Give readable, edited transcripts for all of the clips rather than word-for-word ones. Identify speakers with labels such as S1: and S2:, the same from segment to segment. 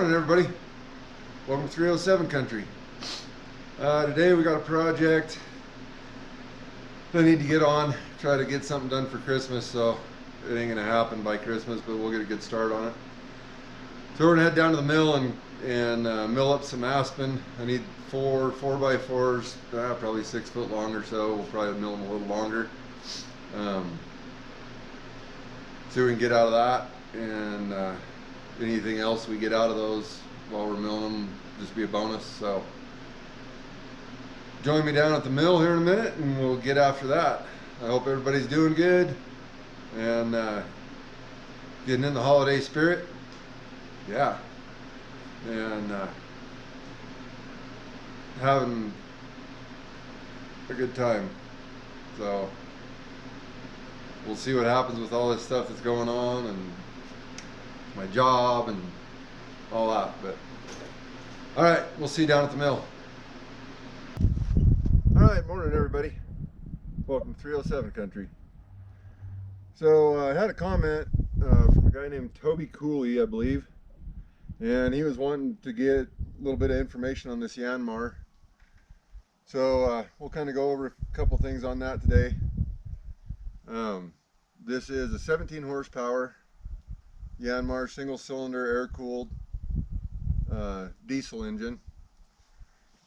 S1: Morning, everybody. Welcome to 307 country. Today we got a project that I need to get on, try to get something done for Christmas. So it ain't gonna happen by Christmas, but we'll get a good start on it. So we're gonna head down to the mill and mill up some aspen. I need four 4x4's, probably 6 foot long or so. We'll probably mill them a little longer. See what we can get out of that, and anything else we get out of those while we're milling them, just be a bonus. So join me down at the mill here in a minute and we'll get after that. I hope everybody's doing good and getting in the holiday spirit. Yeah, and having a good time. So we'll see what happens with all this stuff that's going on and my job and all that. But all right, we'll see you down at the mill. All right, morning everybody. Welcome to 307 country. So I had a comment from a guy named Toby Cooley, I believe, and he was wanting to get a little bit of information on this Yanmar. So we'll kind of go over a couple things on that today. This is a 17 horsepower Yanmar single cylinder air cooled diesel engine.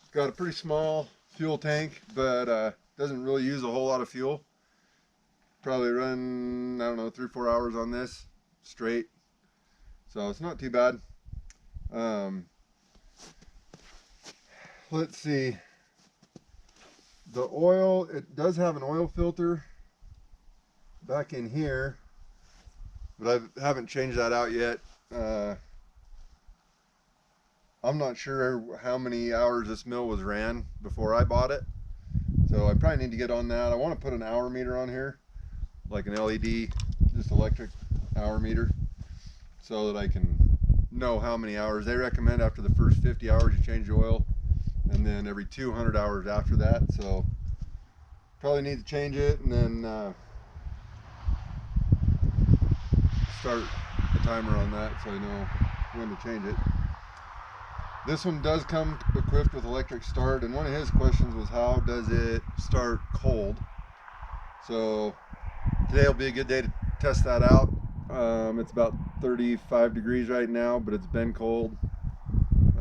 S1: It's got a pretty small fuel tank, but doesn't really use a whole lot of fuel. Probably run, I don't know, 3-4 hours on this straight, so it's not too bad. Let's see, the oil, it does have an oil filter back in here, but I haven't changed that out yet. I'm not sure how many hours this mill was ran before I bought it, so I probably need to get on that. I want to put an hour meter on here, like an LED, just electric hour meter, so that I can know how many hours. They recommend after the first 50 hours you change the oil, and then every 200 hours after that. So probably need to change it, and then start the timer on that so I know when to change it. This one does come equipped with electric start, and one of his questions was how does it start cold. So today will be a good day to test that out. It's about 35 degrees right now, but it's been cold.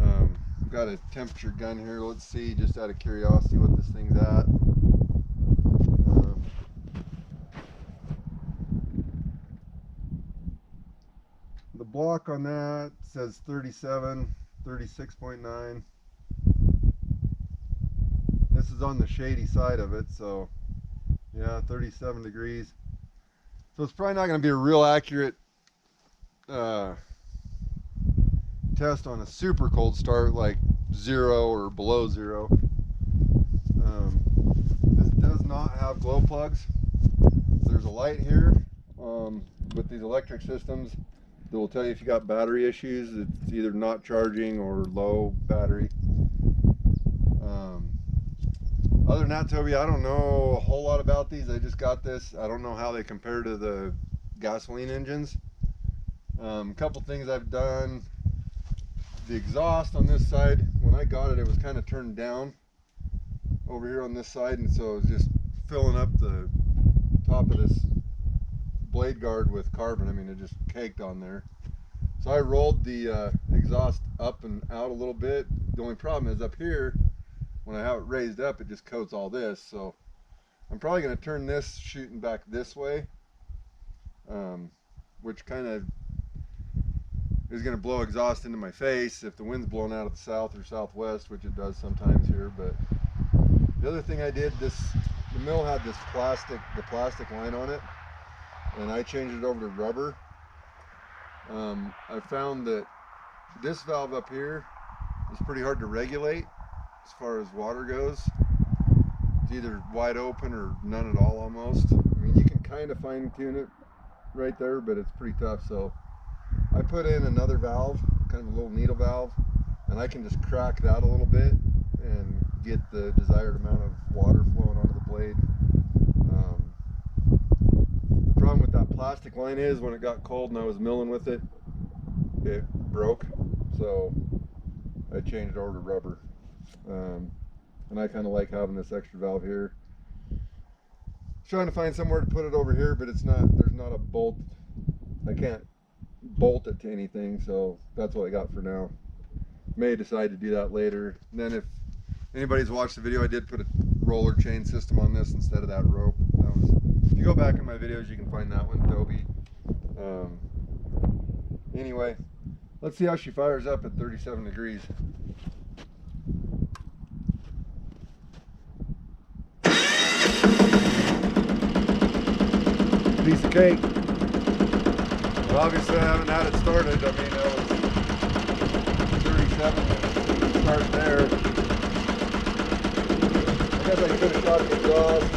S1: I've got a temperature gun here. Let's see, just out of curiosity, what this thing's at. The block on that says 37, 36.9. This is on the shady side of it, so yeah, 37 degrees. So it's probably not going to be a real accurate test on a super cold start like 0 or below 0. This does not have glow plugs. There's a light here with these electric systems that will tell you if you got battery issues. It's either not charging or low battery. Other than that, Toby, I don't know a whole lot about these. I just got this. I don't know how they compare to the gasoline engines. A couple things I've done. The exhaust on this side, when I got it, it was kind of turned down over here on this side, and so it was just filling up the top of this blade guard with carbon. I mean, it just caked on there. So I rolled the exhaust up and out a little bit. The only problem is up here, when I have it raised up, it just coats all this. So I'm probably going to turn this shooting back this way, which kind of is going to blow exhaust into my face if the wind's blowing out of the south or southwest, which it does sometimes here. But the other thing I did, the mill had this plastic line on it, and I changed it over to rubber. I found that this valve up here is pretty hard to regulate as far as water goes. It's either wide open or none at all almost. I mean, you can kind of fine tune it right there, but it's pretty tough. So I put in another valve, kind of a little needle valve, and I can just crack that a little bit and get the desired amount of water flowing onto the blade. The problem with that plastic line is when it got cold and I was milling with it, it broke. so I changed over to rubber. And I kind of like having this extra valve here. Trying to find somewhere to put it over here, but it's not, there's not a bolt. I can't bolt it to anything, so that's what I got for now. May decide to do that later. And then if anybody's watched the video, I did put a roller chain system on this instead of that rope. That was, if you go back in my videos, you can find that one, Adobe. Anyway, let's see how she fires up at 37 degrees. Piece of cake. Well, obviously I haven't had it started. I mean, that was 37 start there. I guess I could have shot the exhaust.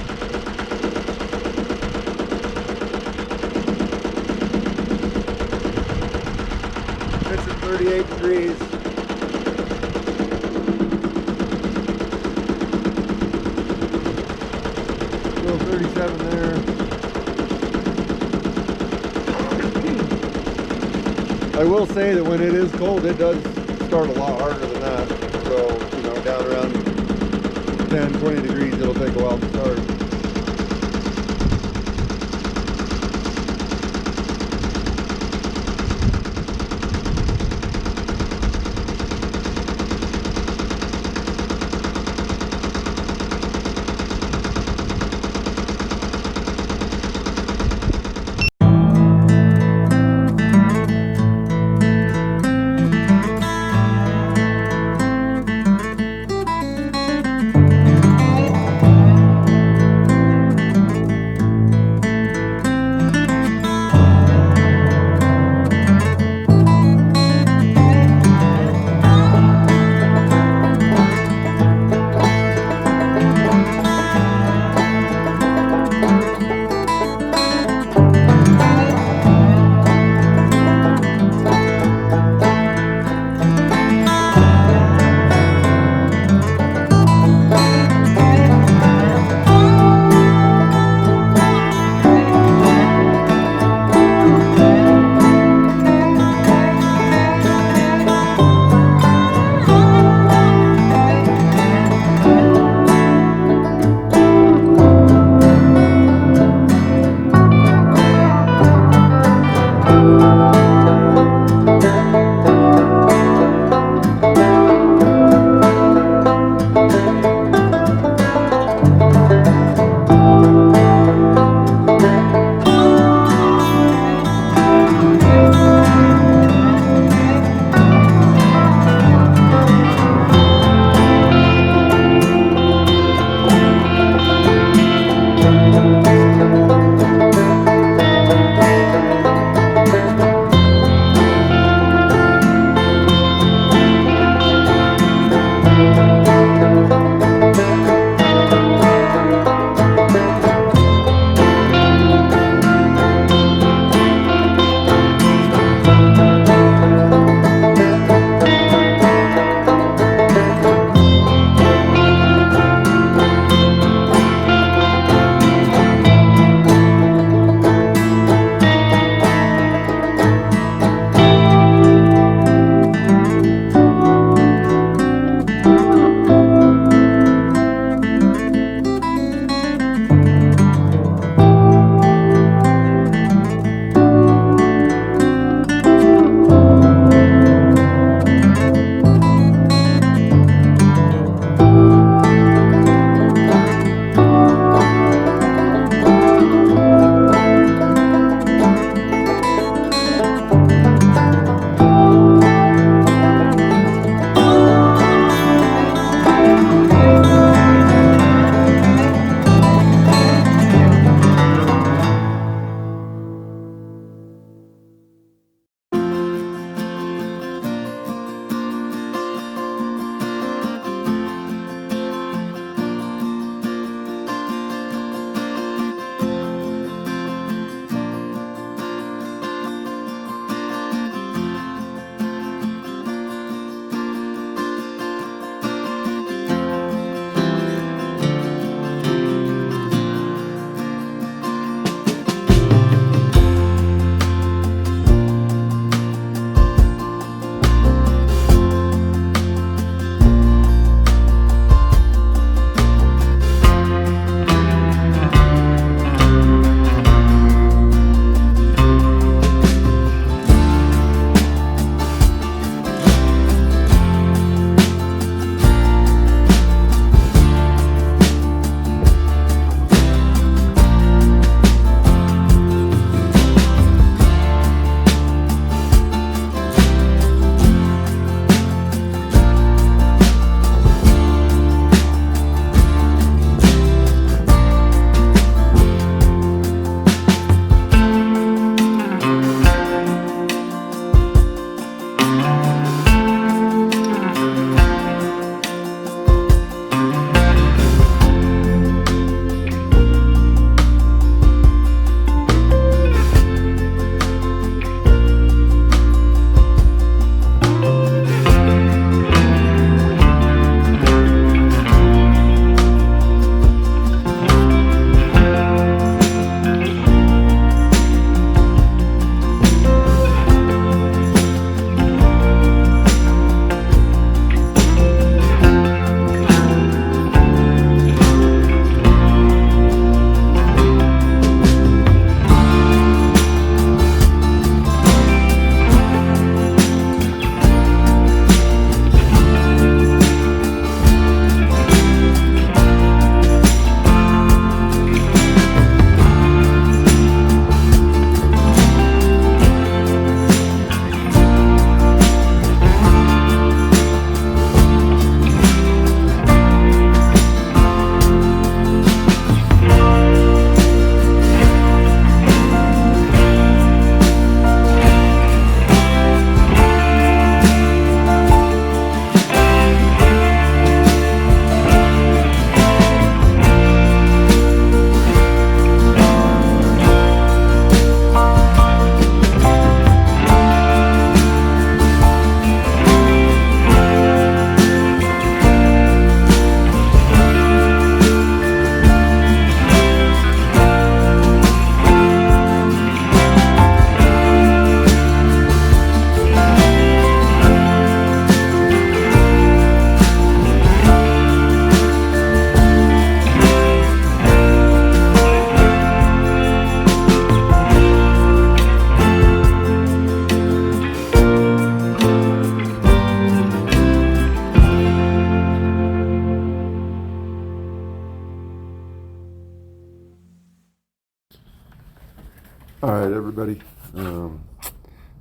S1: It's at 38 degrees. Still 37 there. I will say that when it is cold, it does start a lot harder than that. So, you know, down around 10, 20 degrees, it'll take a while to start.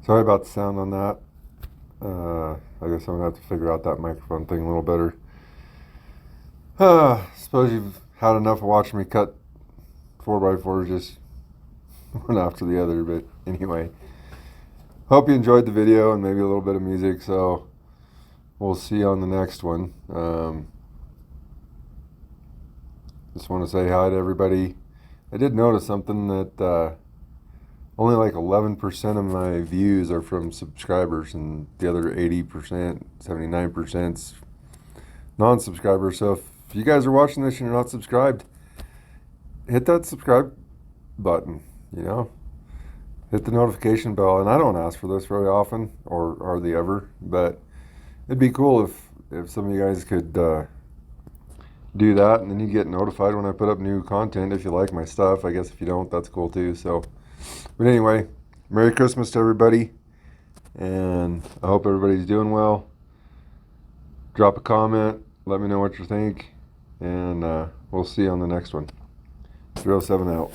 S1: Sorry about the sound on that. I guess I'm gonna have to figure out that microphone thing a little better. Suppose you've had enough of watching me cut 4x4s just one after the other, but anyway. Hope you enjoyed the video and maybe a little bit of music, so we'll see you on the next one. Just want to say hi to everybody. I did notice something that only like 11% of my views are from subscribers, and the other 80%, 79% is non-subscribers. So if you guys are watching this and you're not subscribed, hit that subscribe button, you know, hit the notification bell. And I don't ask for this very often, or hardly ever, but it'd be cool if some of you guys could do that, and then you get notified when I put up new content if you like my stuff. I guess if you don't, that's cool too. So, but anyway, Merry Christmas to everybody, and I hope everybody's doing well. Drop a comment, let me know what you think, and we'll see you on the next one. 307 out.